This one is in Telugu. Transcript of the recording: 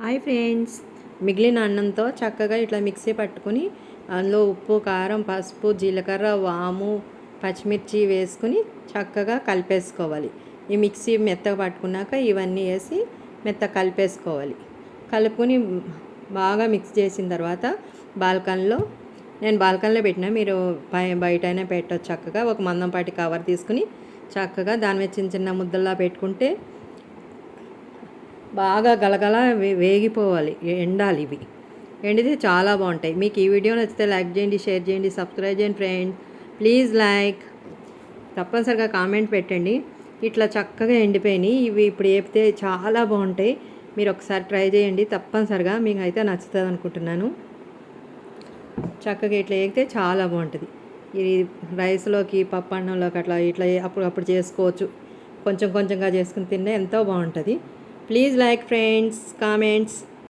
హాయ్ ఫ్రెండ్స్, మిగిలిన అన్నంతో చక్కగా ఇట్లా మిక్సీ పట్టుకుని అందులో ఉప్పు, కారం, పసుపు, జీలకర్ర, వాము, పచ్చిమిర్చి వేసుకుని చక్కగా కలిపేసుకోవాలి. ఈ మిక్సీ మెత్తగా పట్టుకున్నాక ఇవన్నీ వేసి మెత్తగా కలిపేసుకోవాలి. కలుపుకొని బాగా మిక్స్ చేసిన తర్వాత నేను బాల్కనీలో పెట్టిన, మీరు బయటైనా పెట్టవచ్చు. చక్కగా ఒక మందంపాటి కవర్ తీసుకుని చక్కగా దాని మీద చిన్న చిన్న ముద్దల్లా పెట్టుకుంటే బాగా గలగల వేగిపోవాలి, ఎండాలి. ఇవి ఎండితే చాలా బాగుంటాయి. మీకు ఈ వీడియో నచ్చితే లైక్ చేయండి, షేర్ చేయండి, సబ్స్క్రైబ్ చేయండి ఫ్రెండ్స్. ప్లీజ్ లైక్, తప్పనిసరిగా కామెంట్ పెట్టండి. ఇట్లా చక్కగా ఎండిపోయినాయి. ఇవి ఇప్పుడు వేపితే చాలా బాగుంటాయి. మీరు ఒకసారి ట్రై చేయండి, తప్పనిసరిగా మీకు అయితే నచ్చుతుంది అనుకుంటున్నాను. చక్కగా ఇట్లా వేగితే చాలా బాగుంటుంది. ఇది రైస్లోకి, పప్పు అన్నంలోకి అట్లా ఇట్లా అప్పుడు చేసుకోవచ్చు. కొంచెం కొంచెంగా చేసుకుని తింటే ఎంతో బాగుంటుంది. Please like, friends, comments.